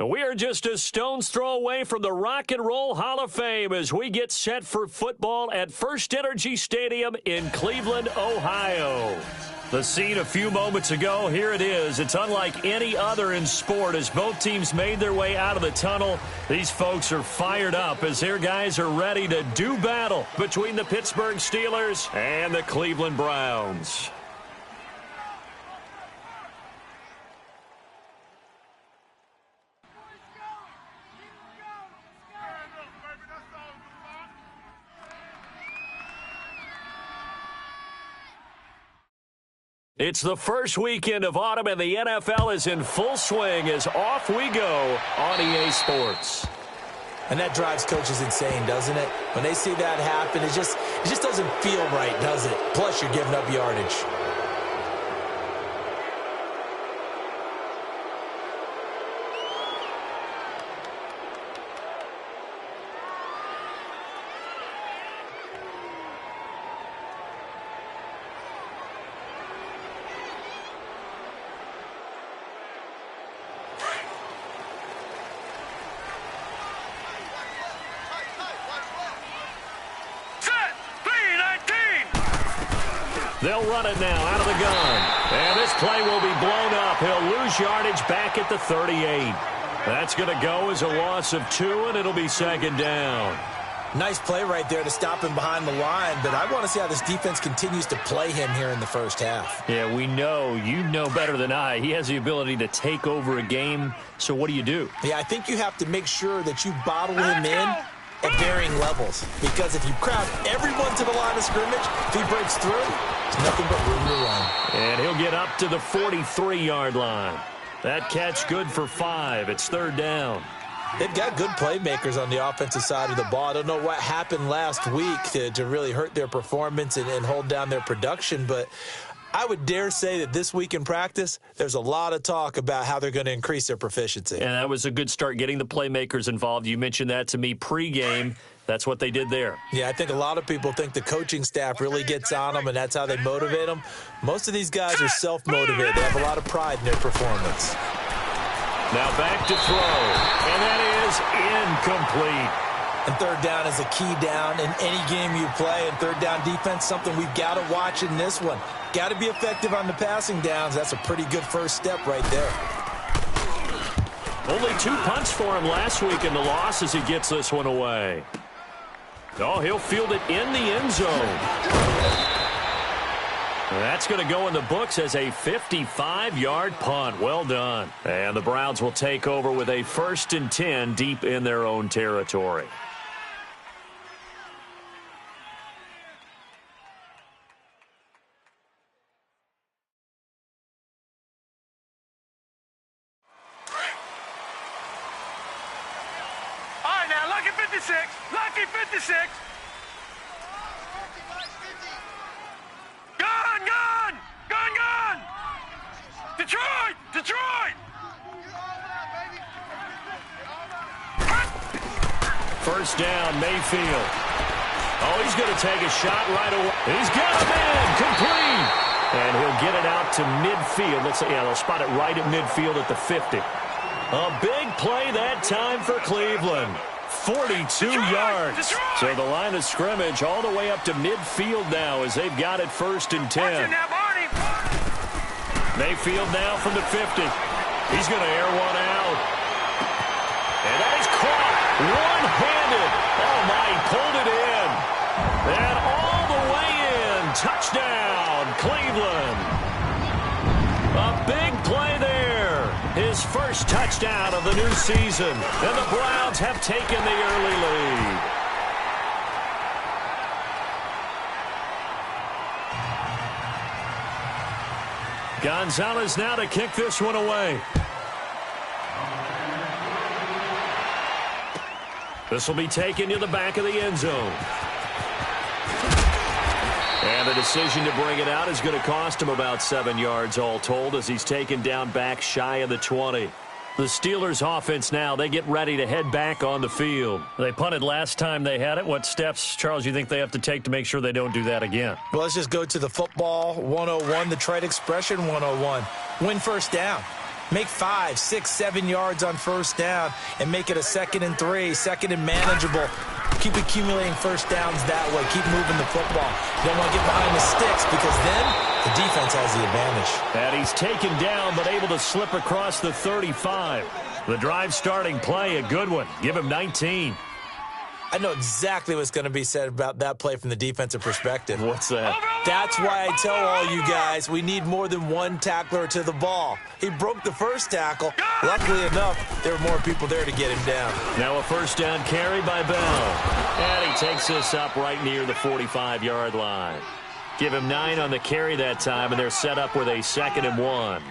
We are just a stone's throw away from the Rock and Roll Hall of Fame as we get set for football at First Energy Stadium in Cleveland, Ohio. The scene a few moments ago, here it is. It's unlike any other in sport as both teams made their way out of the tunnel. These folks are fired up as their guys are ready to do battle between the Pittsburgh Steelers and the Cleveland Browns. It's the first weekend of autumn, and the NFL is in full swing as off we go on EA Sports. And that drives coaches insane, doesn't it? When they see that happen, it just doesn't feel right, does it? Plus, you're giving up yardage. They'll run it now out of the gun. And this play will be blown up. He'll lose yardage back at the 38. That's going to go as a loss of 2, and it'll be second down. Nice play right there to stop him behind the line, but I want to see how this defense continues to play him here in the first half. Yeah, we know. You know better than I. He has the ability to take over a game, so what do you do? Yeah, I think you have to make sure that you bottle him in at varying levels, because if you crowd everyone to the line of scrimmage, if he breaks through, there's nothing but room to run. And he'll get up to the 43-yard line. That catch good for 5. It's third down. They've got good playmakers on the offensive side of the ball. I don't know what happened last week to really hurt their performance and hold down their production, but I would dare say that this week in practice, there's a lot of talk about how they're going to increase their proficiency. And that was a good start, getting the playmakers involved. You mentioned that to me pregame. That's what they did there. Yeah, I think a lot of people think the coaching staff really gets on them, and that's how they motivate them. Most of these guys are self-motivated. They have a lot of pride in their performance. Now back to throw, and that is incomplete. And third down is a key down in any game you play, and third down defense, something we've got to watch in this one. Got to be effective on the passing downs. That's a pretty good first step right there. Only 2 punts for him last week in the loss as he gets this one away. Oh, he'll field it in the end zone. That's going to go in the books as a 55-yard punt. Well done. And the Browns will take over with a 1st and 10 deep in their own territory. All right, now, lucky 56. Lucky 56. Gun! Detroit! First down, Mayfield. Oh, he's going to take a shot right away. He's got him in, complete. And he'll get it out to midfield. Let's say, yeah, they'll spot it right at midfield at the 50. A big play that time for Cleveland. 42 yards. So the line of scrimmage all the way up to midfield now as they've got it 1st and 10. Mayfield now from the 50. He's going to air one out. And that is caught one-handed. Oh, my, he pulled it in. And all the way in. Touchdown, Cleveland. A big play there. His first touchdown of the new season. And the Browns have taken the early lead. Gonzalez now to kick this one away. This will be taken to the back of the end zone. And the decision to bring it out is going to cost him about 7 yards all told as he's taken down back shy of the 20. The Steelers offense now, they get ready to head back on the field. They punted last time they had it. What steps, Charles, you think they have to take to make sure they don't do that again? Well, let's just go to the football 101, the trite expression 101. Win first down. Make 5, 6, 7 yards on first down and make it a 2nd and 3, 2nd and manageable. Keep accumulating first downs that way. Keep moving the football. You don't want to get behind the sticks because then the defense has the advantage. And he's taken down but able to slip across the 35. The drive starting play, a good one. Give him 19. I know exactly what's going to be said about that play from the defensive perspective. What's that? That's why I tell all you guys we need more than one tackler to the ball. He broke the first tackle. Luckily enough, there were more people there to get him down. Now a first down carry by Bell. And he takes this up right near the 45-yard line. Give him 9 on the carry that time, and they're set up with a 2nd and 1.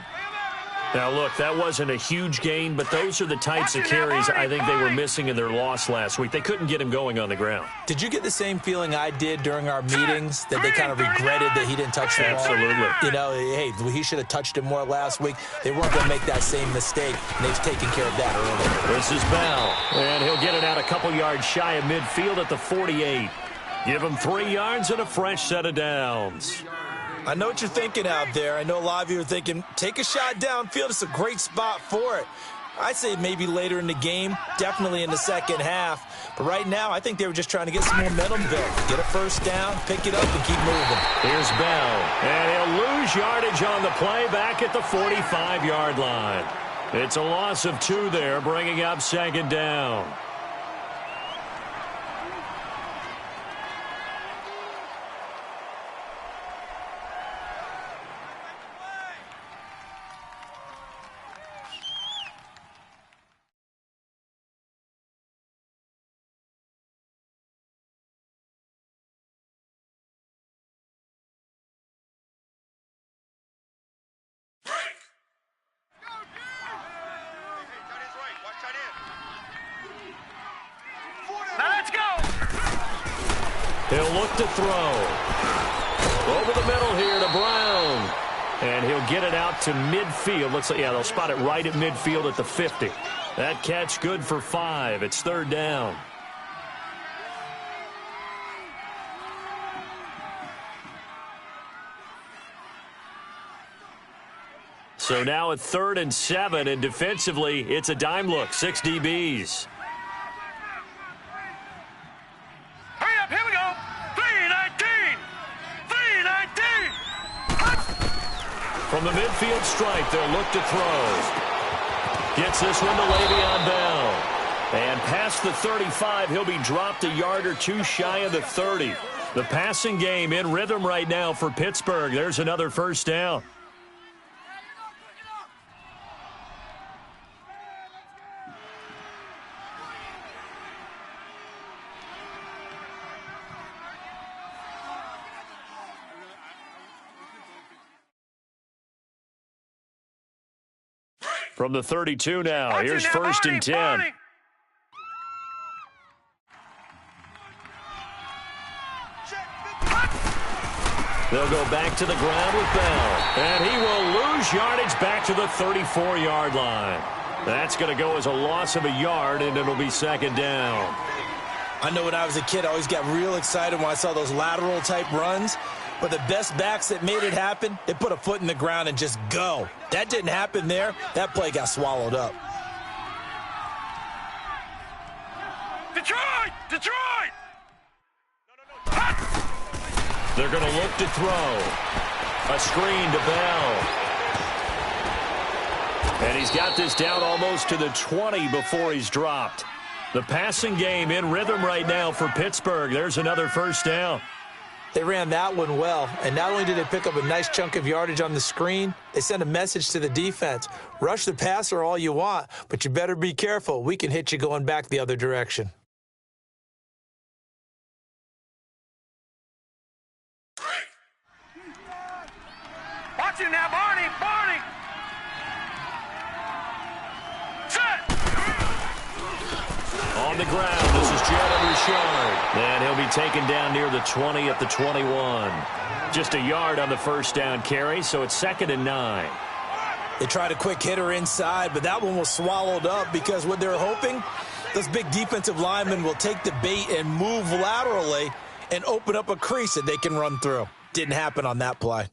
Now, look, that wasn't a huge gain, but those are the types of carries I think they were missing in their loss last week. They couldn't get him going on the ground. Did you get the same feeling I did during our meetings, that they kind of regretted that he didn't touch the ball? Absolutely. You know, hey, he should have touched him more last week. They weren't going to make that same mistake, and they've taken care of that earlier. This is Bell, and he'll get it out a couple yards shy of midfield at the 48. Give him 3 yards and a fresh set of downs. I know what you're thinking out there. I know a lot of you are thinking, take a shot downfield. It's a great spot for it. I'd say maybe later in the game, definitely in the second half. But right now, I think they were just trying to get some momentum built. Get a first down, pick it up, and keep moving. Here's Bell, and he'll lose yardage on the play back at the 45-yard line. It's a loss of 2 there, bringing up 2nd down. He'll look to throw. Over the middle here to Brown. And he'll get it out to midfield. Looks like, yeah, they'll spot it right at midfield at the 50. That catch good for 5. It's 3rd down. So now at 3rd and 7, and defensively, it's a dime look. 6 DBs. Hurry up, here we go. 319. 319. From the midfield stripe, they'll look to throw. Gets this one to Le'Veon Bell. And past the 35, he'll be dropped a yard or 2 shy of the 30. The passing game in rhythm right now for Pittsburgh. There's another first down. From the 32 now, here's 1st and 10. They'll go back to the ground with Bell. And he will lose yardage back to the 34-yard line. That's going to go as a loss of a yard, and it'll be 2nd down. I know when I was a kid, I always got real excited when I saw those lateral-type runs. But the best backs that made it happen, they put a foot in the ground and just go. That didn't happen there. That play got swallowed up. Detroit! Detroit! They're going to look to throw. A screen to Bell. And he's got this down almost to the 20 before he's dropped. The passing game in rhythm right now for Pittsburgh. There's another first down. They ran that one well, and not only did they pick up a nice chunk of yardage on the screen, they sent a message to the defense. Rush the passer all you want, but you better be careful. We can hit you going back the other direction. Watch it now, Barney! Barney! Set! On the ground, this is Jalen Richard. And he'll be taken down near the 20 at the 21. Just a yard on the first down carry, so it's 2nd and 9. They tried a quick hitter inside, but that one was swallowed up because what they're hoping, those big defensive linemen will take the bait and move laterally and open up a crease that they can run through. Didn't happen on that play.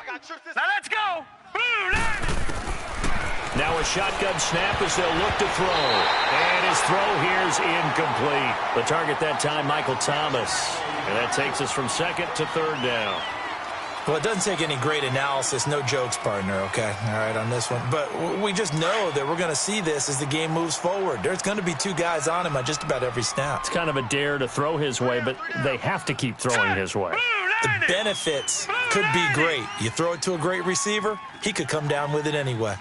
Now let's go. Blue line. Now a shotgun snap as they'll look to throw. And his throw here is incomplete. The target that time, Michael Thomas. And that takes us from second to third down. Well, it doesn't take any great analysis. No jokes, partner, okay? All right, on this one. But we just know that we're going to see this as the game moves forward. There's going to be two guys on him on just about every snap. It's kind of a dare to throw his way, but they have to keep throwing his way. The benefits could be great. You throw it to a great receiver, he could come down with it anyway.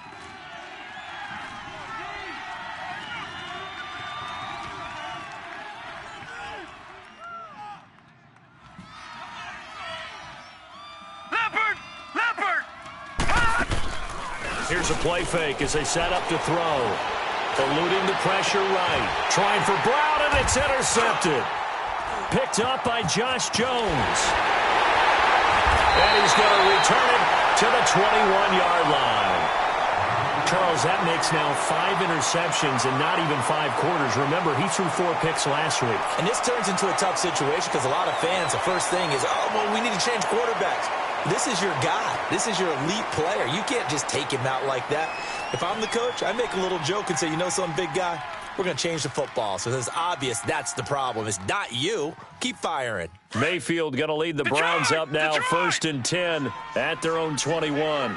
Here's a play fake as they set up to throw. Eluding the pressure right. Trying for Brown, and it's intercepted. Picked up by Josh Jones. And he's going to return it to the 21-yard line. Charles, that makes now 5 interceptions in not even 5 quarters. Remember, he threw 4 picks last week. And this turns into a tough situation because a lot of fans, the first thing is, oh, well, we need to change quarterbacks. This is your guy. This is your elite player. You can't just take him out like that. If I'm the coach, I make a little joke and say, you know something, big guy? We're going to change the football. So it's obvious that's the problem. It's not you. Keep firing. Mayfield going to lead the Browns up now, 1st and 10 at their own 21.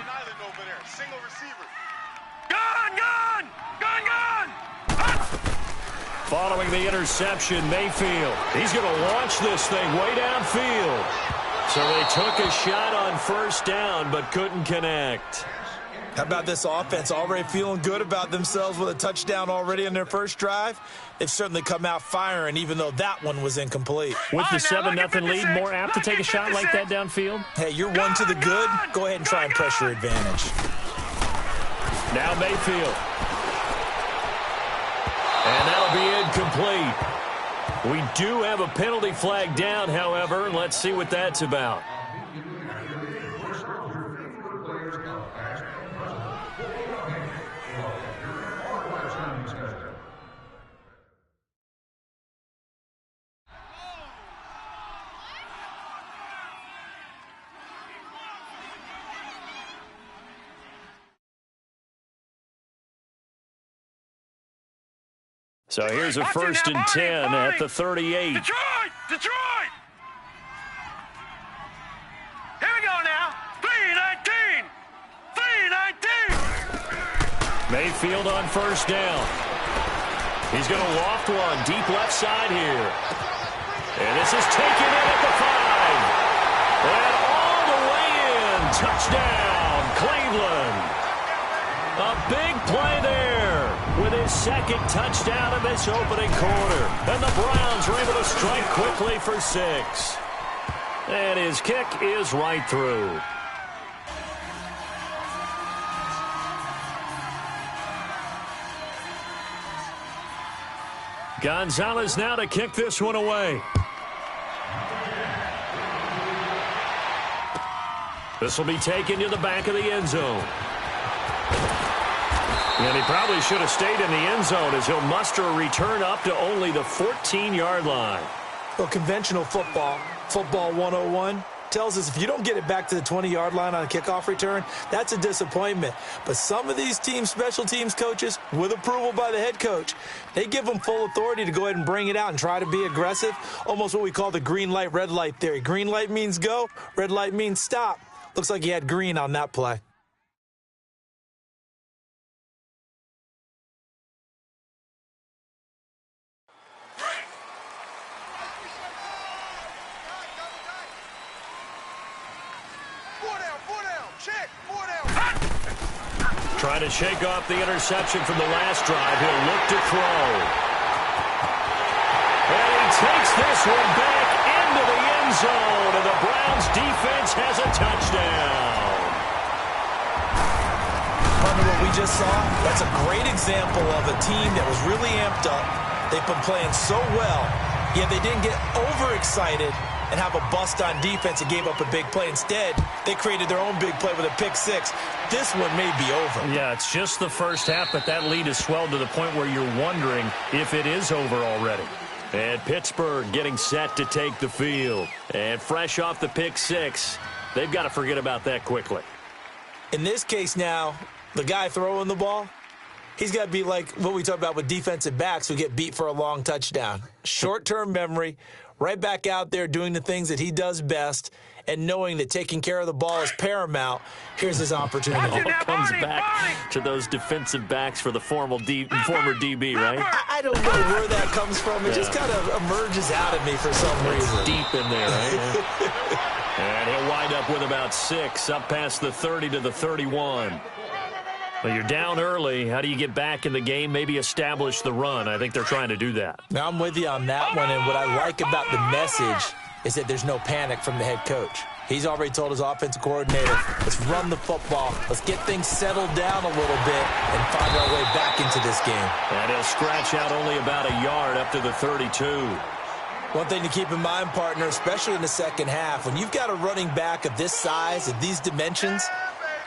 Following the interception, Mayfield. He's going to launch this thing way downfield. So they took a shot on 1st down, but couldn't connect. How about this offense already feeling good about themselves with a touchdown already in their first drive? They've certainly come out firing, even though that one was incomplete. With the 7-0 lead, more apt to take a shot like that downfield? Hey, you're one to the good. Go ahead and try and press your advantage. Now Mayfield. And that'll be incomplete. We do have a penalty flag down, however. Let's see what that's about. So here's a 1st and 10 at the 38. Detroit! Here we go now. 3-19. Mayfield on 1st down. He's going to loft one deep left side here. And this is taken in at the 5. And all the way in. Touchdown, Cleveland. A big play there with his 2nd touchdown of this opening quarter. And the Browns are able to strike quickly for 6. And his kick is right through. Gonzalez now to kick this one away. This will be taken to the back of the end zone. And he probably should have stayed in the end zone as he'll muster a return up to only the 14-yard line. Well, conventional football 101, tells us if you don't get it back to the 20-yard line on a kickoff return, that's a disappointment. But some of these teams, special teams coaches, with approval by the head coach, they give them full authority to go ahead and bring it out and try to be aggressive, almost what we call the green light, red light theory. Green light means go, red light means stop. Looks like he had green on that play. Trying to shake off the interception from the last drive. He'll look to throw. And he takes this one back into the end zone, and the Browns defense has a touchdown. Remember what we just saw? That's a great example of a team that was really amped up. They've been playing so well, yet they didn't get overexcited and have a bust on defense and gave up a big play. Instead, they created their own big play with a pick six. This one may be over. Yeah, it's just the first half, but that lead has swelled to the point where you're wondering if it is over already. And Pittsburgh getting set to take the field. And fresh off the pick six, They've got to forget about that quickly. In this case now, the guy throwing the ball, he's got to be like what we talk about with defensive backs who get beat for a long touchdown. Short-term memory, right back out there doing the things that he does best, and knowing that taking care of the ball is paramount. Here's his opportunity. It all comes back to those defensive backs for the former DB, right? I don't know where that comes from. It just kind of emerges out of me for some reason. Deep in there, right? And he'll wind up with about 6, up past the 30 to the 31. Well, you're down early. How do you get back in the game? Maybe establish the run. I think they're trying to do that. Now, I'm with you on that one, and what I like about the message is that there's no panic from the head coach. He's already told his offensive coordinator, let's run the football, let's get things settled down a little bit and find our way back into this game. And he'll scratch out only about a yard up to the 32. One thing to keep in mind, partner, especially in the second half, when you've got a running back of this size, of these dimensions,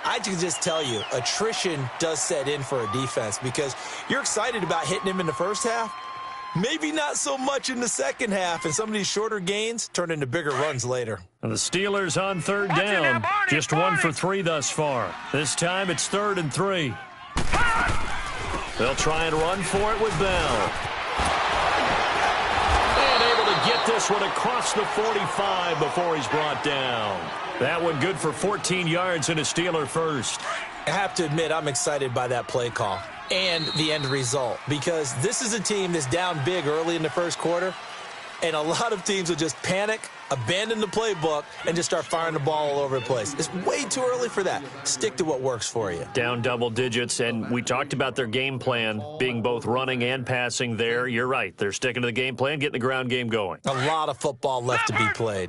I can just tell you, attrition does set in for a defense because you're excited about hitting him in the first half. Maybe not so much in the second half, and some of these shorter gains turn into bigger runs later. And the Steelers on third down. Just 1 for 3 thus far. This time it's 3rd and 3. They'll try and run for it with Bell. And able to get this one across the 45 before he's brought down. That one good for 14 yards and a Steeler first. I have to admit, I'm excited by that play call and the end result because this is a team that's down big early in the first quarter, and a lot of teams will just panic, abandon the playbook, and just start firing the ball all over the place. It's way too early for that. Stick to what works for you. Down double digits, and we talked about their game plan being both running and passing there. You're right. They're sticking to the game plan, getting the ground game going. A lot of football left to be played.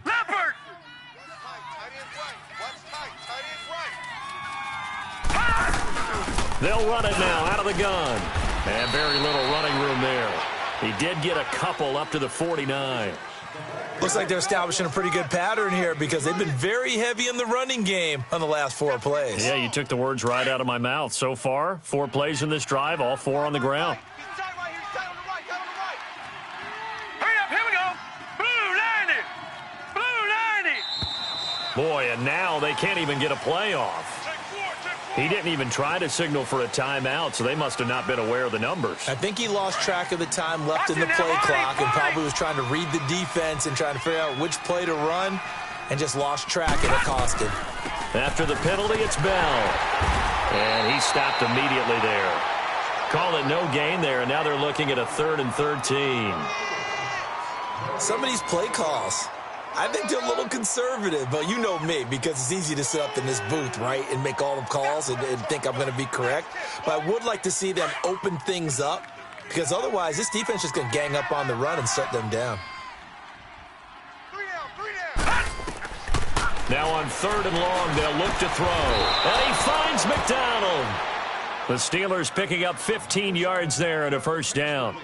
They'll run it now out of the gun. And very little running room there. He did get a couple up to the 49. Looks like they're establishing a pretty good pattern here because they've been very heavy in the running game on the last 4 plays. Yeah, you took the words right out of my mouth. So far, 4 plays in this drive, all 4 on the ground. Hurry up, here we go. Blue 90. Blue 90. Boy, and now they can't even get a play off. He didn't even try to signal for a timeout, so they must have not been aware of the numbers. I think he lost track of the time left in the play clock and probably was trying to read the defense and trying to figure out which play to run and just lost track, and it cost him. After the penalty, it's Bell. And he stopped immediately there. Call it no gain there, and now they're looking at a 3rd and 13. Some of these play calls, I think they're a little conservative, but you know me, because it's easy to sit up in this booth, right, and make all the calls and think I'm going to be correct. But I would like to see them open things up, because otherwise this defense is going to gang up on the run and shut them down. Now on 3rd and long, they'll look to throw. And he finds McDonald. The Steelers picking up 15 yards there and a first down.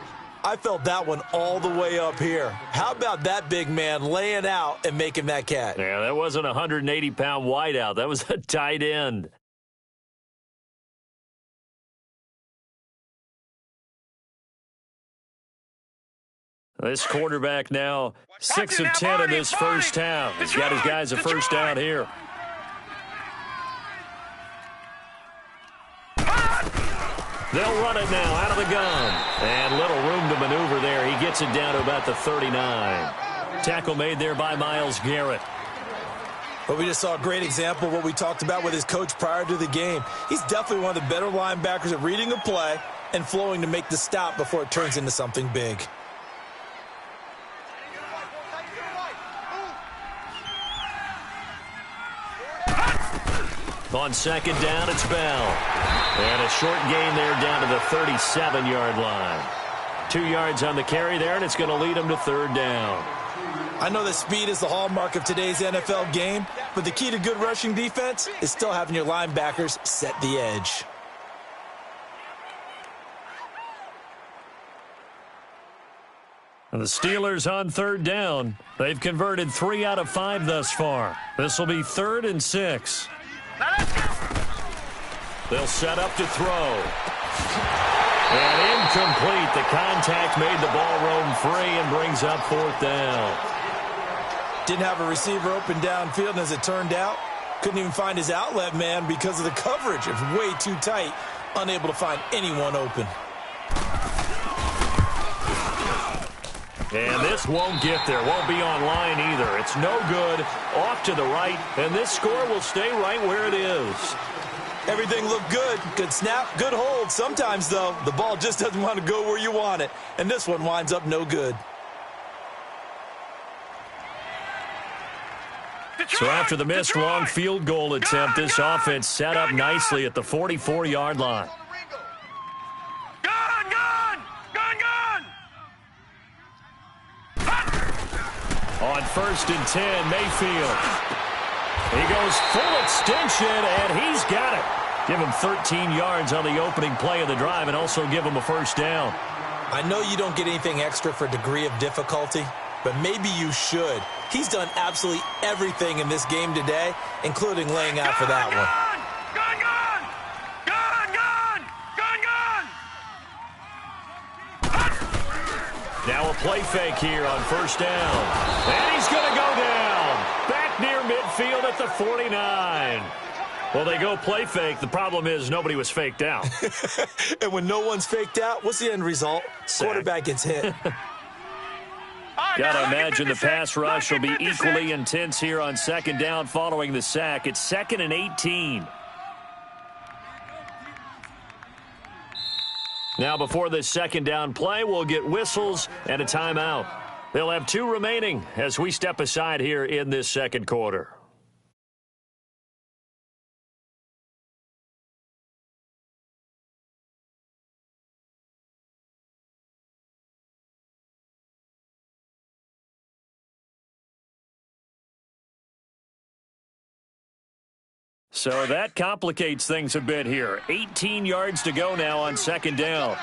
I felt that one all the way up here. How about that big man laying out and making that catch? Yeah, that wasn't a 180-pound wideout. That was a tight end. This quarterback now 6 of 10 in this first half. He's got his guys a first down here. They'll run it now out of the gun. And little room to maneuver there. He gets it down to about the 39. Tackle made there by Myles Garrett. But we just saw a great example of what we talked about with his coach prior to the game. He's definitely one of the better linebackers at reading a play and flowing to make the stop before it turns into something big. On 2nd down, it's Bell. And a short gain there down to the 37-yard line. 2 yards on the carry there, and it's going to lead him to 3rd down. I know that speed is the hallmark of today's NFL game, but the key to good rushing defense is still having your linebackers set the edge. And the Steelers on 3rd down. They've converted 3 out of 5 thus far. This will be 3rd and 6. They'll set up to throw. And incomplete. The contact made the ball roam free and brings up 4th down. Didn't have a receiver open downfield, and as it turned out, couldn't even find his outlet man because of the coverage. It was way too tight, unable to find anyone open. And this won't get there, won't be online either. It's no good, off to the right, and this score will stay right where it is. Everything looked good. Good snap, good hold. Sometimes, though, the ball just doesn't want to go where you want it, and this one winds up no good. So after the missed long field goal attempt, this offense set up nicely at the 44-yard line. On 1st and 10, Mayfield. He goes full extension, and he's got it. Give him 13 yards on the opening play of the drive and also give him a first down. I know you don't get anything extra for degree of difficulty, but maybe you should. He's done absolutely everything in this game today, including laying out for that one. Now a play fake here on 1st down. And he's going to go down. Back near midfield at the 49. Well, they go play fake. The problem is nobody was faked out. And when no one's faked out, what's the end result? Sack. Quarterback gets hit. Got to imagine the pass rush will be equally intense here on 2nd down following the sack. It's 2nd and 18. Now before this 2nd down play, we'll get whistles and a timeout. They'll have 2 remaining as we step aside here in this 2nd quarter. So that complicates things a bit here. 18 yards to go now on 2nd down.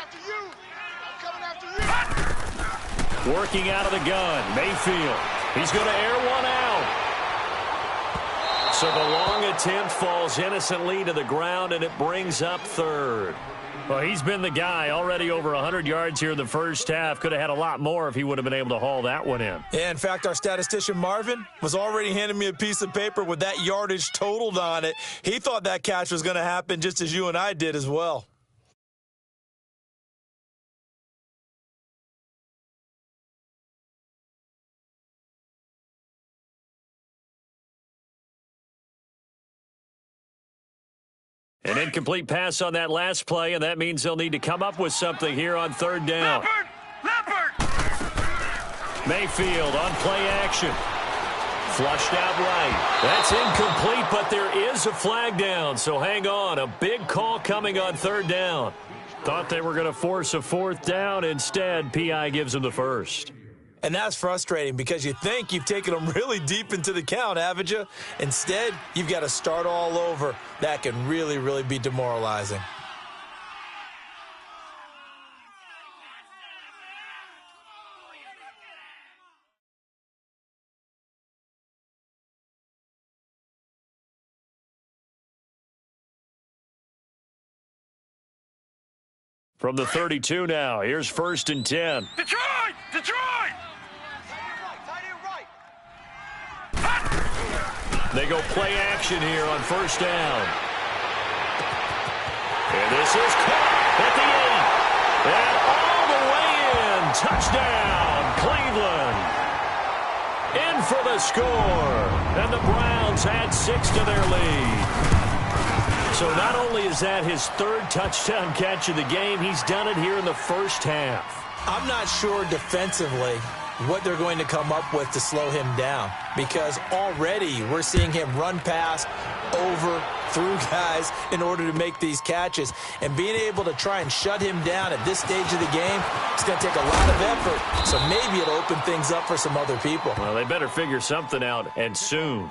Working out of the gun, Mayfield. He's going to air one out. So the long attempt falls innocently to the ground, and it brings up 3rd. Well, he's been the guy, already over 100 yards here in the first half. Could have had a lot more if he would have been able to haul that one in. Yeah, in fact, our statistician Marvin was already handing me a piece of paper with that yardage totaled on it. He thought that catch was going to happen just as you and I did as well. An incomplete pass on that last play, and that means they'll need to come up with something here on 3rd down. Mayfield on play action. Flushed out right. That's incomplete, but there is a flag down, so hang on. A big call coming on 3rd down. Thought they were going to force a 4th down. Instead, P.I. gives them the first. And that's frustrating because you think you've taken them really deep into the count, haven't you? Instead, you've got to start all over. That can really, really be demoralizing. From the 32 now, here's 1st and 10. Detroit! They go play action here on 1st down. And this is caught at the 8. And all the way in. Touchdown, Cleveland. In for the score. And the Browns add 6 to their lead. So not only is that his 3rd touchdown catch of the game, he's done it here in the first half. I'm not sure defensively what they're going to come up with to slow him down, because already we're seeing him run past, over, through guys in order to make these catches. And being able to try and shut him down at this stage of the game, it's going to take a lot of effort. So maybe it'll open things up for some other people. Well, they better figure something out, and soon.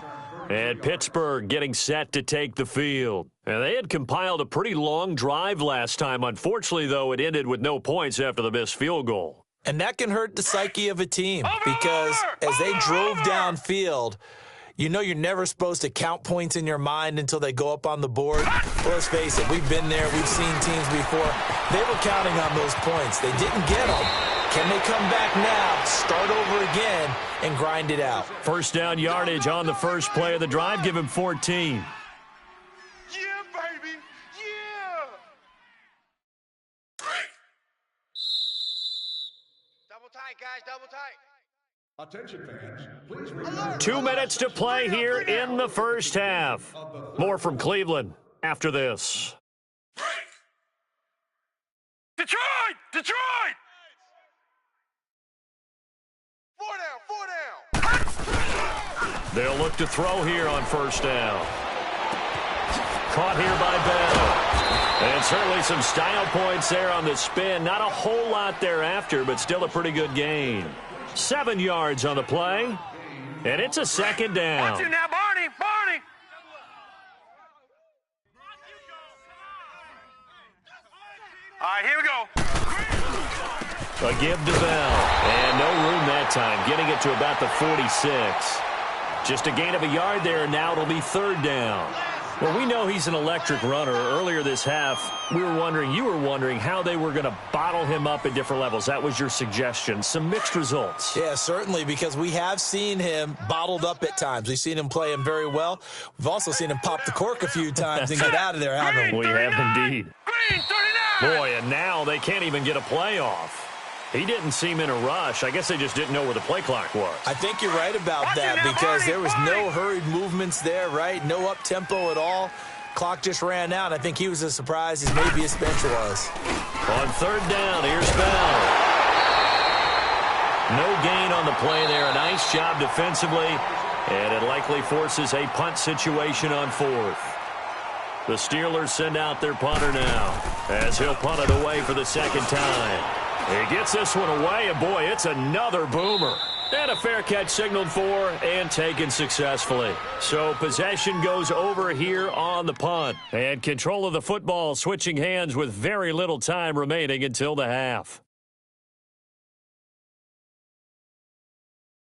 And Pittsburgh getting set to take the field. And they had compiled a pretty long drive last time. Unfortunately, though, it ended with no points after the missed field goal. And that can hurt the psyche of a team, because as they drove downfield, you know you're never supposed to count points in your mind until they go up on the board. Well, let's face it, we've been there, we've seen teams before. They were counting on those points. They didn't get them. Can they come back now, start over again, and grind it out? First down yardage on the first play of the drive. Give him 14. Yeah, baby. Yeah. Double tight, guys. Double tight. Attention fans, please remember 2 minutes to play here in the first half. More from Cleveland after this. Detroit! Detroit! 4 down. They'll look to throw here on first down. Caught here by Bell. And certainly some style points there on the spin. Not a whole lot thereafter, but still a pretty good gain. 7 yards on the play. And it's a second down. Watch it now, Barney! Barney! All right, here we go. A give to Bell. And no room that time, getting it to about the 46. Just a gain of a yard there, and now it'll be third down. Well, we know he's an electric runner. Earlier this half, you were wondering how they were going to bottle him up at different levels. That was your suggestion. Some mixed results. Yeah, certainly, because we have seen him bottled up at times. We've seen him play him very well. We've also seen him pop the cork a few times and get out of there, haven't we? We have indeed. Green 39! Boy, and now they can't even get a play off. He didn't seem in a rush. I guess they just didn't know where the play clock was. I think you're right about that because there was no hurried movements there, right? No up-tempo at all. Clock just ran out. I think he was as surprised as maybe his bench was. On third down, here's Bell. No gain on the play there. A nice job defensively, and it likely forces a punt situation on fourth. The Steelers send out their punter now as he'll punt it away for the second time. He gets this one away, and boy, it's another boomer. And a fair catch signaled for and taken successfully. So possession goes over here on the punt. And control of the football switching hands with very little time remaining until the half.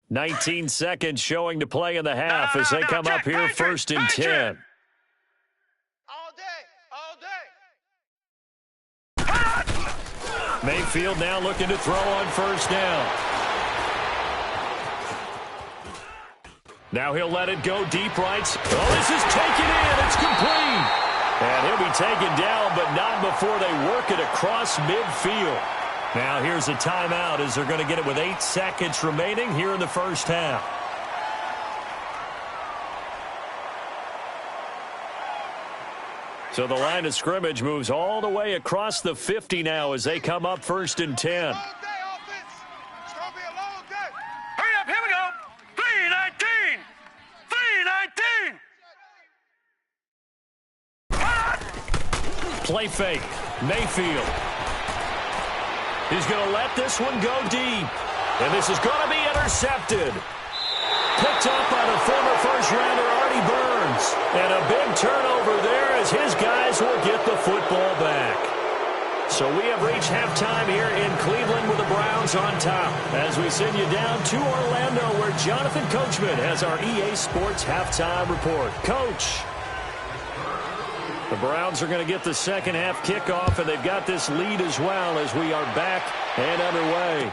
19 seconds showing to play in the half as they come up here first and 10. Mayfield now looking to throw on first down. Now he'll let it go deep right. Oh, this is taken in. It's complete. And he'll be taken down, but not before they work it across midfield. Now here's a timeout as they're going to get it with 8 seconds remaining here in the first half. So the line of scrimmage moves all the way across the 50 now as they come up first and 10. Hurry up, here we go. 319. 319. Play fake. Mayfield. He's going to let this one go deep. And this is going to be intercepted. Picked up by the former first-rounder Artie Burns. And a big turnover there as his guys will get the football back. So we have reached halftime here in Cleveland with the Browns on top. As we send you down to Orlando where Jonathan Coachman has our EA Sports halftime report. Coach. The Browns are going to get the second half kickoff, and they've got this lead as well as we are back and underway.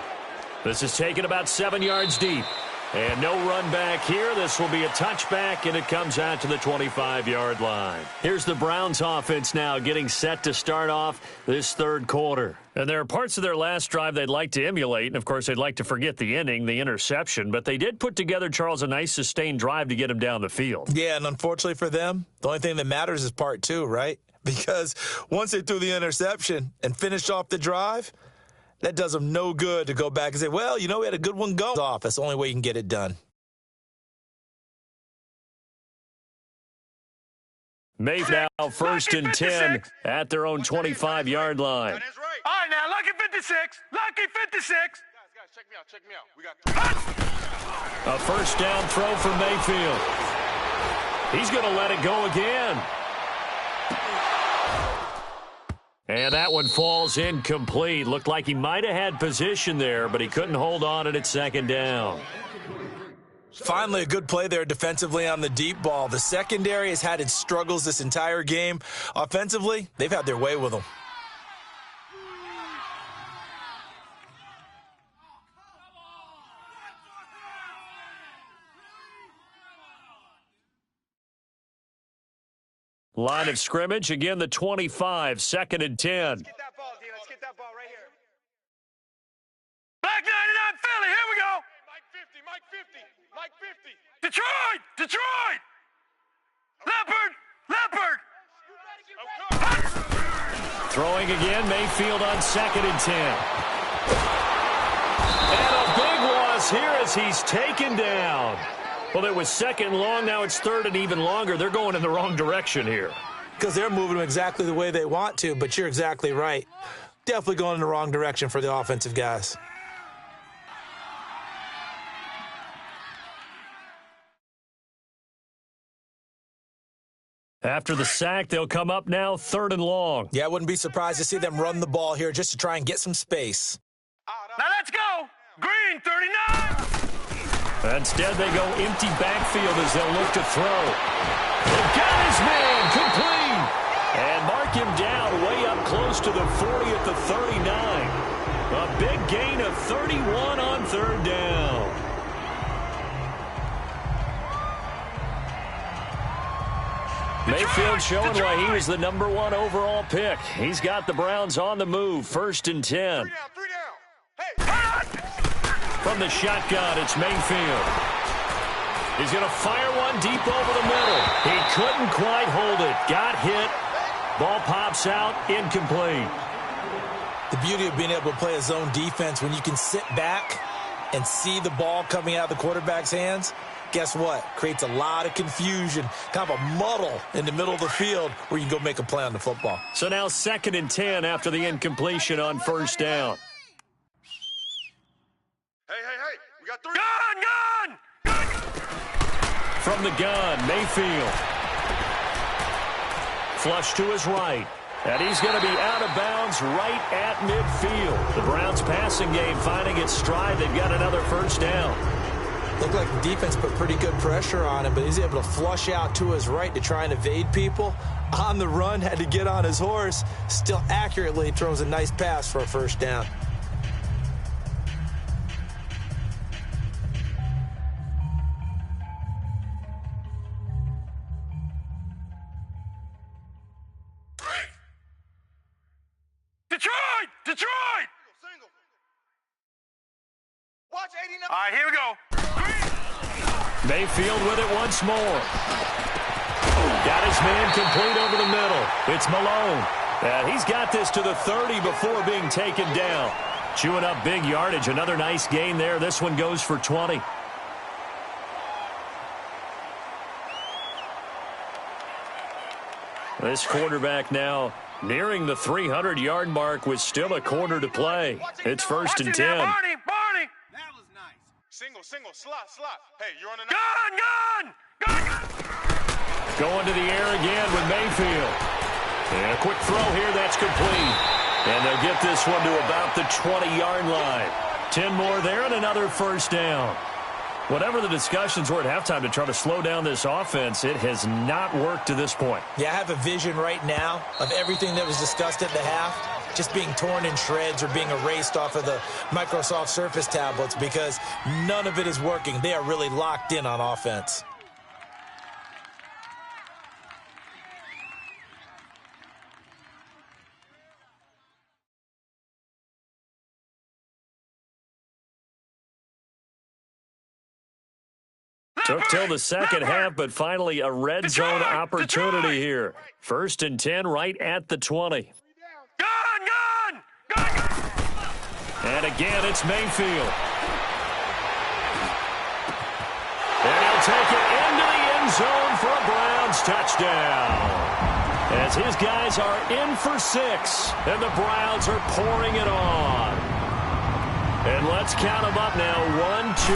This is taken about 7 yards deep. And no run back here. This will be a touchback, and it comes out to the 25-yard line. Here's the Browns offense now getting set to start off this third quarter. And there are parts of their last drive they'd like to emulate, and, of course, they'd like to forget the inning, the interception. But they did put together, Charles, a nice sustained drive to get him down the field. Yeah, and unfortunately for them, the only thing that matters is part two, right? Because once they threw the interception and finished off the drive, that does them no good to go back and say, well, you know, we had a good one go off. That's the only way you can get it done. Mayfield now first and 10 at their own 25-yard line. All right, now, lucky 56. Lucky 56. Guys, check me out. Check me out. We got A first down throw for Mayfield. He's going to let it go again. And that one falls incomplete. Looked like he might have had position there, but he couldn't hold on at second down. Finally, a good play there defensively on the deep ball. The secondary has had its struggles this entire game. Offensively, they've had their way with them. Line of scrimmage, again the 25, 2nd and 10. Get that ball, D. Let's get that ball right here. Black 99 Philly, here we go. Mike 50, Mike 50, Mike 50. Detroit, Detroit. Leopard, Leopard. Throwing again, Mayfield on 2nd and 10. And a big loss here as he's taken down. Well, it was 2nd and long, now it's 3rd and even longer. They're going in the wrong direction here. Because they're moving them exactly the way they want to, but you're exactly right. Definitely going in the wrong direction for the offensive guys. After the sack, they'll come up now 3rd and long. Yeah, I wouldn't be surprised to see them run the ball here just to try and get some space. Now let's go. Green 39. Instead, they go empty backfield as they'll look to throw. They've got his man complete. And mark him down way up close to the 40 at the 39. A big gain of 31 on 3rd down. Mayfield showing why he was the #1 overall pick. He's got the Browns on the move, 1st and 10. 3 down. Hey! From the shotgun, it's Mayfield. He's going to fire one deep over the middle. He couldn't quite hold it. Got hit. Ball pops out, incomplete. The beauty of being able to play a zone defense when you can sit back and see the ball coming out of the quarterback's hands, guess what? Creates a lot of confusion, kind of a muddle in the middle of the field where you can go make a play on the football. So now 2nd and 10 after the incompletion on 1st down. Hey, we got 3. Gun! From the gun, Mayfield. Flush to his right. And he's going to be out of bounds right at midfield. The Browns passing game finding its stride. They've got another 1st down. Looked like the defense put pretty good pressure on him, but he's able to flush out to his right to try and evade people. On the run, had to get on his horse. Still accurately throws a nice pass for a 1st down. Detroit, Detroit. Single. Watch 89. All right, here we go. Mayfield with it once more. Got his man complete over the middle. It's Malone. And he's got this to the 30 before being taken down. Chewing up big yardage. Another nice gain there. This one goes for 20. This quarterback now nearing the 300-yard mark with still a quarter to play. It's 1st and 10. Barney. That was nice. Single, slot. Hey, you're on a Gun! Going to the air again with Mayfield. And a quick throw here, that's complete. And they'll get this one to about the 20-yard line. 10 more there and another 1st down. Whatever the discussions were at halftime to try to slow down this offense, it has not worked to this point. Yeah, I have a vision right now of everything that was discussed at the half just being torn in shreds or being erased off of the Microsoft Surface tablets because none of it is working. They are really locked in on offense. Took till the second half, but finally a red zone opportunity here. 1st and 10 right at the 20. Gun! And again, it's Mayfield. And he'll take it into the end zone for a Browns touchdown. As his guys are in for 6, and the Browns are pouring it on. And let's count them up now. 1, 2,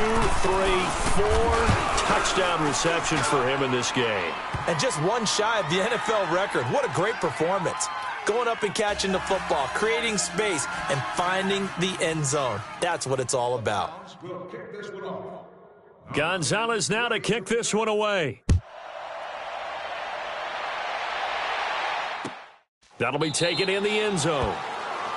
3, 4 touchdown receptions for him in this game. And just one shy of the NFL record. What a great performance. Going up and catching the football, creating space, and finding the end zone. That's what it's all about. We'll kick this one off. Gonzalez now to kick this one away. That'll be taken in the end zone.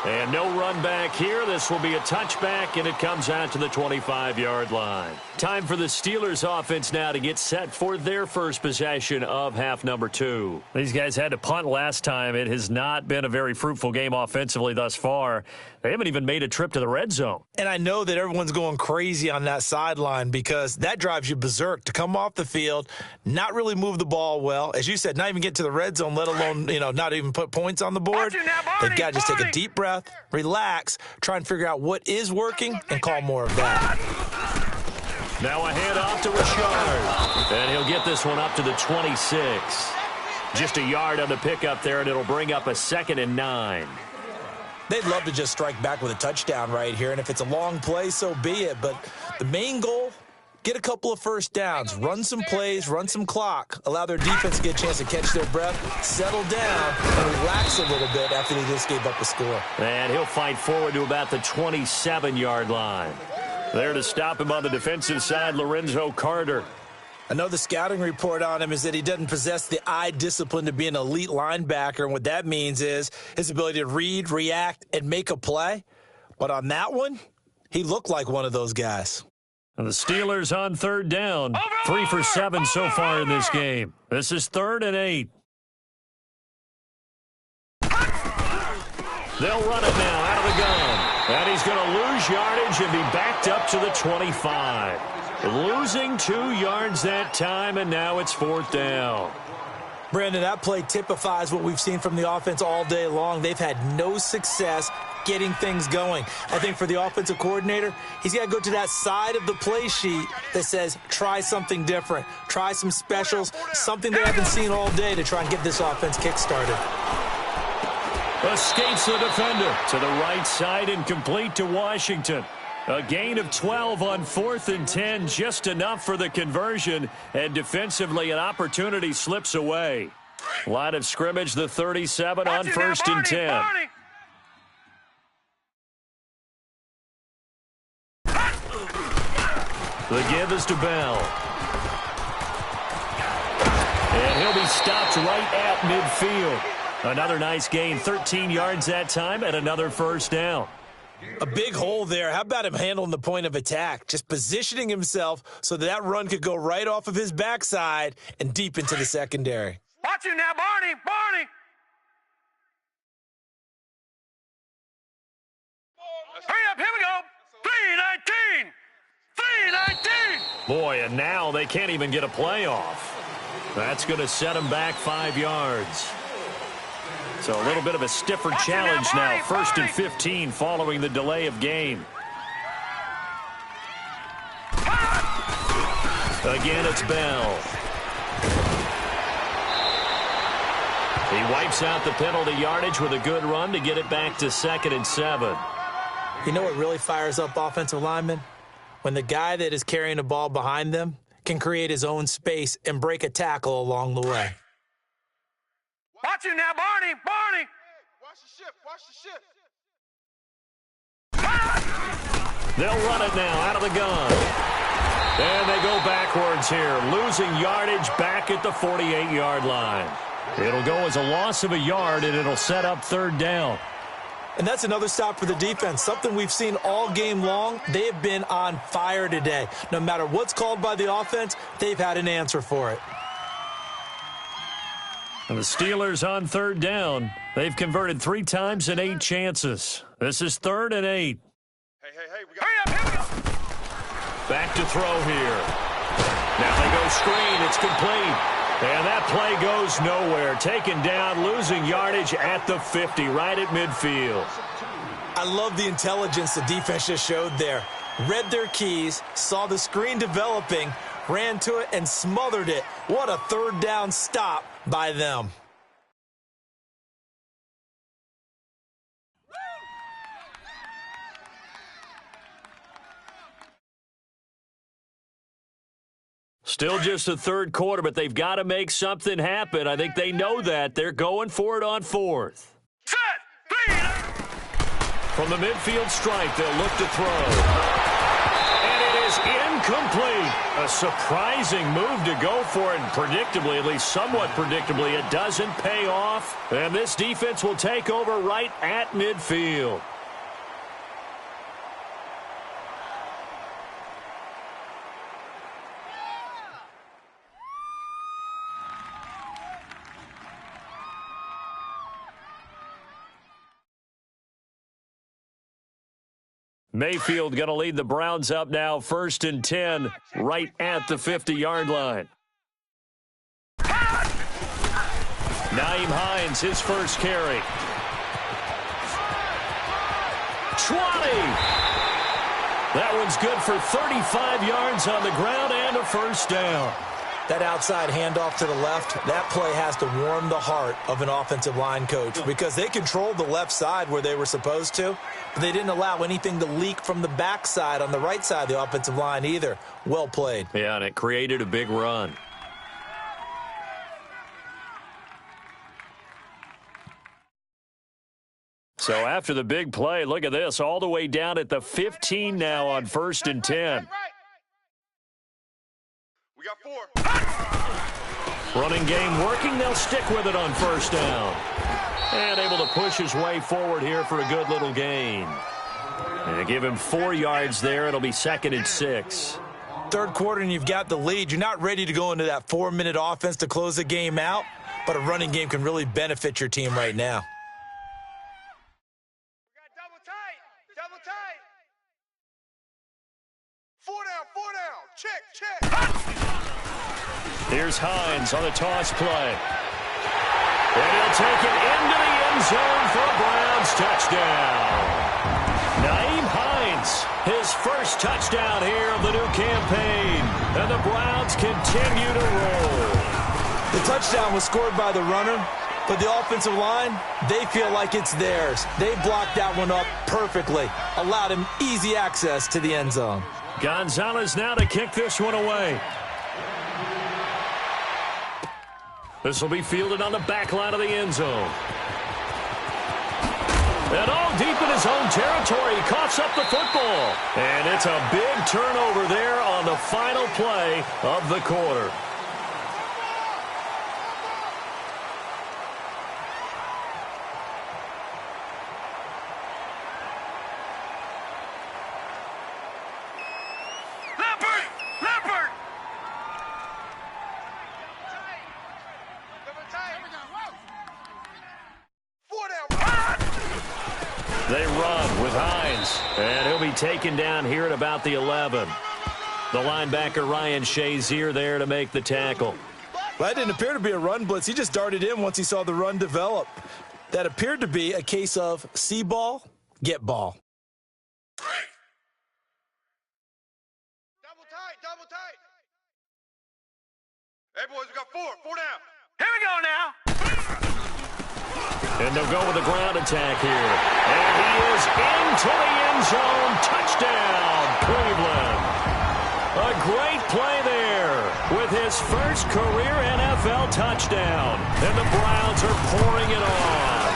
And no run back here. This will be a touchback, and it comes out to the 25-yard line. Time for the Steelers offense now to get set for their first possession of half number 2. These guys had to punt last time. It has not been a very fruitful game offensively thus far. They haven't even made a trip to the red zone. And I know that everyone's going crazy on that sideline because that drives you berserk to come off the field, not really move the ball well. As you said, not even get to the red zone, let alone, not even put points on the board. They've got to just take a deep breath, relax, try and figure out what is working, and call more of that. Now a handoff to Richard. And he'll get this one up to the 26. Just a yard on the pickup there, and it'll bring up a 2nd and 9. They'd love to just strike back with a touchdown right here, and if it's a long play, so be it. But the main goal, get a couple of first downs, run some plays, run some clock, allow their defense to get a chance to catch their breath, settle down, and relax a little bit after they just gave up a score. And he'll fight forward to about the 27-yard line. There to stop him on the defensive side, Lorenzo Carter. I know the scouting report on him is that he doesn't possess the eye discipline to be an elite linebacker, and what that means is his ability to read, react, and make a play. But on that one, he looked like one of those guys. And the Steelers on 3rd down. 3 for 7 so far in this game. This is 3rd and 8. They'll run it now out of the gun. And he's going to lose yardage and be backed up to the 25. Losing 2 yards that time, and now it's 4th down. Brandon, that play typifies what we've seen from the offense all day long. They've had no success getting things going. I think for the offensive coordinator, he's got to go to that side of the play sheet that says try something different, try some specials, something they haven't seen all day to try and get this offense kick-started. Escapes the defender to the right side and complete to Washington. A gain of 12 on 4th and 10, just enough for the conversion, and defensively an opportunity slips away. Line of scrimmage, the 37 on 1st and 10. The give is to Bell. And he'll be stopped right at midfield. Another nice gain, 13 yards that time, and another 1st down. A big hole there. How about him handling the point of attack? Just positioning himself so that run could go right off of his backside and deep into the secondary. Watch you now, Barney! Barney! Hurry up, here we go! 3:19! 3:19! Boy, and now they can't even get a playoff. That's going to set them back 5 yards. So a little bit of a stiffer challenge now. 1st and 15 following the delay of game. Again, it's Bell. He wipes out the penalty yardage with a good run to get it back to 2nd and 7. You know what really fires up offensive linemen? When the guy that is carrying the ball behind them can create his own space and break a tackle along the way. Watch you now, Barney! Barney! Watch the ship, watch the ship. They'll run it now out of the gun. And they go backwards here, losing yardage back at the 48-yard line. It'll go as a loss of a yard, and it'll set up 3rd down. And that's another stop for the defense, something we've seen all game long. They have been on fire today. No matter what's called by the offense, they've had an answer for it. And the Steelers on 3rd down. They've converted 3 times in 8 chances. This is 3rd and 8. Hey, we got... Hurry up, here we go! Back to throw here. Now they go screen. It's complete. And that play goes nowhere. Taken down, losing yardage at the 50, right at midfield. I love the intelligence the defense just showed there. Read their keys, saw the screen developing, ran to it, and smothered it. What a 3rd down stop by them. Still just the 3rd quarter, but they've got to make something happen. I think they know that. They're going for it on 4th. Set! 3! From the midfield stripe, they'll look to throw. And it is incomplete. A surprising move to go for it, and predictably, at least somewhat predictably, it doesn't pay off. And this defense will take over right at midfield. Mayfield going to lead the Browns up now, 1st and 10, right at the 50-yard line. Nyheim Hines, his first carry. 20. That one's good for 35 yards on the ground and a first down. That outside handoff to the left, that play has to warm the heart of an offensive line coach because they controlled the left side where they were supposed to, but they didn't allow anything to leak from the backside on the right side of the offensive line either. Well played. Yeah, and it created a big run. So after the big play, look at this, all the way down at the 15 now on 1st and 10. We got 4. Running game working. They'll stick with it on first down. And able to push his way forward here for a good little gain. And give him 4 yards there. It'll be 2nd and 6. Third quarter and you've got the lead. You're not ready to go into that 4-minute offense to close the game out, but a running game can really benefit your team right now. We got double tight. Double tight. 4 down, 4 down. Check, check. Here's Hines on the toss play. And he'll take it into the end zone for a Browns touchdown. Nyheim Hines, his first touchdown here of the new campaign. And the Browns continue to roll. The touchdown was scored by the runner, but the offensive line, they feel like it's theirs. They blocked that one up perfectly, allowed him easy access to the end zone. Gonzalez now to kick this one away. This will be fielded on the back line of the end zone. And all deep in his own territory, he coughs up the football. And it's a big turnover there on the final play of the quarter. They run with Hines, and he'll be taken down here at about the 11. The linebacker Ryan Shazier there to make the tackle. Well, that didn't appear to be a run blitz. He just darted in once he saw the run develop. That appeared to be a case of see ball, get ball. Double tight, double tight. Hey, boys, we got 4 down. Here we go now. And they'll go with the ground attack here. And he is into the end zone. Touchdown, Cleveland. A great play there with his first career NFL touchdown. And the Browns are pouring it on.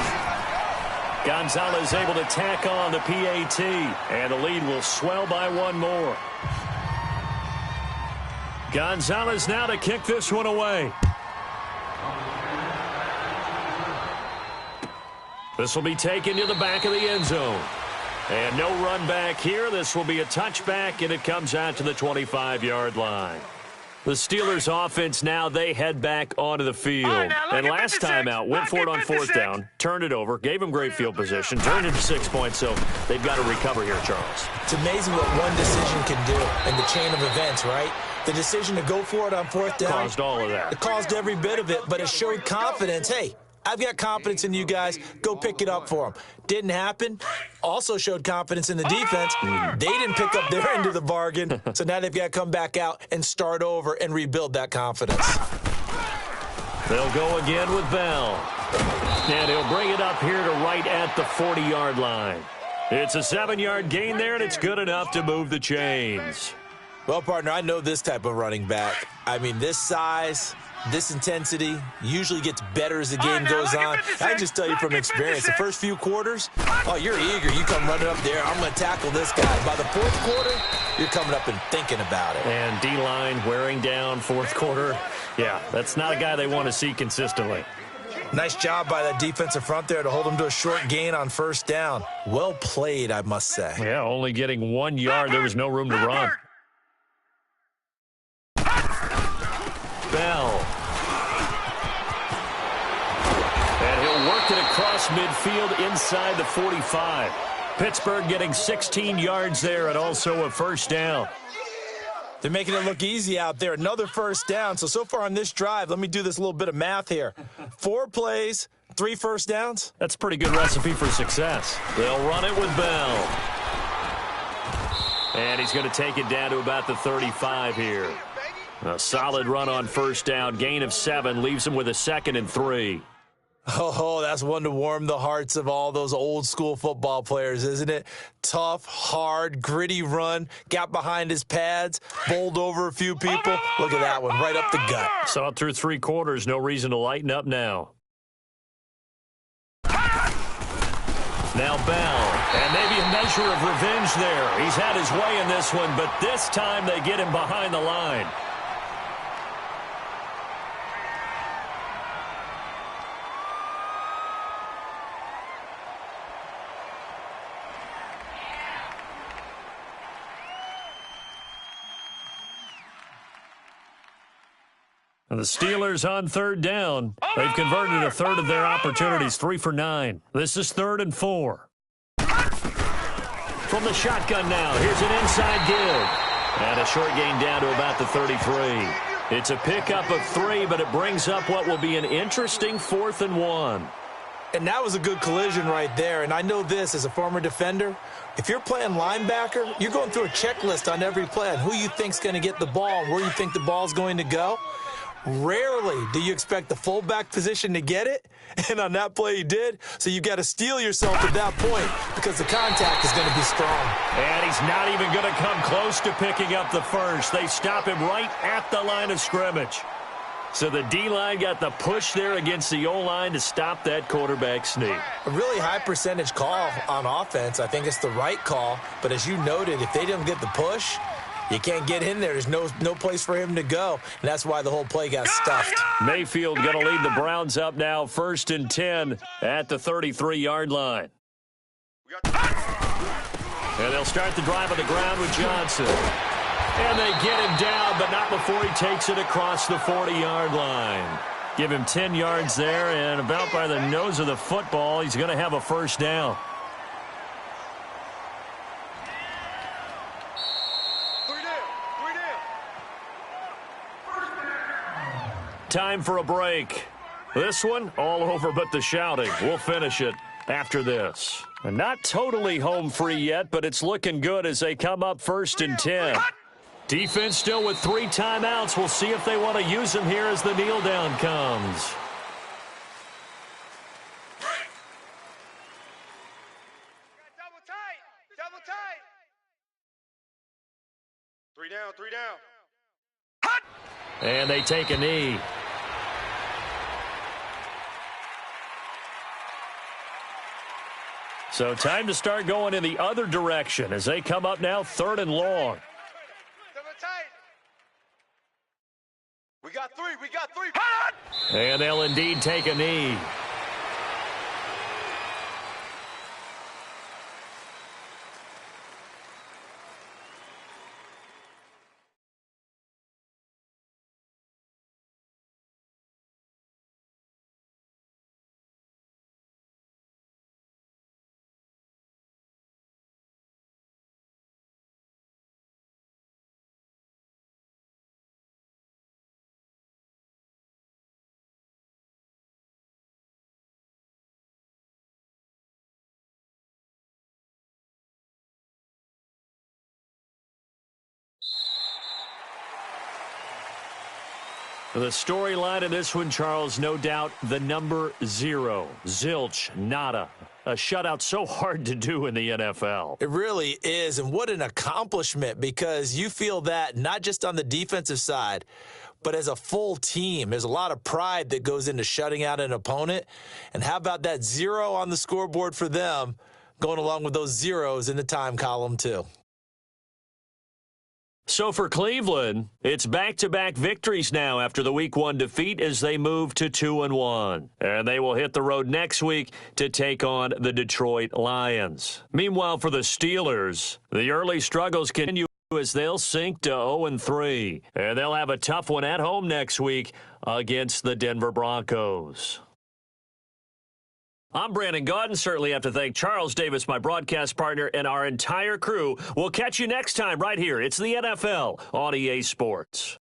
Gonzalez able to tack on the PAT. And the lead will swell by 1 more. Gonzalez now to kick this one away. This will be taken to the back of the end zone. And no run back here. This will be a touchback, and it comes out to the 25-yard line. The Steelers' offense now, they head back onto the field. Right, and last time out, went for it on 4th down, turned it over, gave them great field position, turned it to 6 points, so they've got to recover here, Charles. It's amazing what one decision can do in the chain of events, right? The decision to go for it on 4th down. Caused all of that. It caused every bit of it, but it showed confidence. Hey, I've got confidence in you guys. Go pick it up for them. Didn't happen. Also showed confidence in the defense. They didn't pick up their end of the bargain, so now they've got to come back out and start over and rebuild that confidence. They'll go again with Bell. And he'll bring it up here to right at the 40-yard line. It's a 7-yard gain there, and it's good enough to move the chains. Well, partner, I know this type of running back. I mean, this size, this intensity usually gets better as the game goes on. I can just tell you from experience, the first few quarters, oh, you're eager. You come running up there. I'm going to tackle this guy. By the 4th quarter, you're coming up and thinking about it. And D-line wearing down fourth quarter. Yeah, that's not a guy they want to see consistently. Nice job by that defensive front there to hold him to a short gain on first down. Well played, I must say. Yeah, only getting 1 yard. There was no room to run. Bell. And he'll work it across midfield inside the 45. Pittsburgh getting 16 yards there and also a first down. They're making it look easy out there. Another first down. So far on this drive, let me do this little bit of math here. 4 plays, 3 first downs. That's a pretty good recipe for success. They'll run it with Bell. And he's going to take it down to about the 35 here. A solid run on first down. Gain of 7 leaves him with a 2nd and 3. Oh, that's one to warm the hearts of all those old school football players, isn't it? Tough, hard, gritty run. Got behind his pads, bowled over a few people. Look at that one, right up the gut. Saw it through 3 quarters. No reason to lighten up now. Now Bell, and maybe a measure of revenge there. He's had his way in this one, but this time they get him behind the line. The Steelers on third down. They've converted a third of their opportunities, 3 for 9. This is 3rd and 4. From the shotgun now, here's an inside give. And a short gain down to about the 33. It's a pickup of 3, but it brings up what will be an interesting 4th and 1. And that was a good collision right there. And I know this as a former defender. If you're playing linebacker, you're going through a checklist on every play on who you think's going to get the ball and where you think the ball's going to go. Rarely do you expect the fullback position to get it, and on that play he did. So you've got to steel yourself at that point because the contact is going to be strong. And he's not even going to come close to picking up the first. They stop him right at the line of scrimmage. So the D-line got the push there against the O-line to stop that quarterback sneak. A really high percentage call on offense. I think it's the right call. But as you noted, if they didn't get the push, you can't get in there. There's no place for him to go, and that's why the whole play got stuffed. Mayfield going to lead the Browns up now, 1st and 10 at the 33-yard line. And they'll start the drive on the ground with Johnson. And they get him down, but not before he takes it across the 40-yard line. Give him 10 yards there, and about by the nose of the football, he's going to have a first down. Time for a break. This one, all over but the shouting. We'll finish it after this. And not totally home free yet, but it's looking good as they come up 1st and 10. Defense still with 3 timeouts. We'll see if they want to use them here as the kneel down comes. Double tight. Double tight. 3 down, 3 down. And they take a knee. So time to start going in the other direction as they come up now 3rd and long. Double tight. We got 3. We got 3. And they'll indeed take a knee. The storyline of this one, Charles, no doubt the number 0. Zilch, nada. A shutout so hard to do in the NFL. It really is, and what an accomplishment, because you feel that not just on the defensive side, but as a full team. There's a lot of pride that goes into shutting out an opponent. And how about that 0 on the scoreboard for them, going along with those zeros in the time column too. So for Cleveland, it's back-to-back victories now after the Week 1 defeat as they move to 2-1. And they will hit the road next week to take on the Detroit Lions. Meanwhile, for the Steelers, the early struggles continue as they'll sink to 0-3. And they'll have a tough one at home next week against the Denver Broncos. I'm Brandon Gaudin. Certainly have to thank Charles Davis, my broadcast partner, and our entire crew. We'll catch you next time right here. It's the NFL on EA Sports.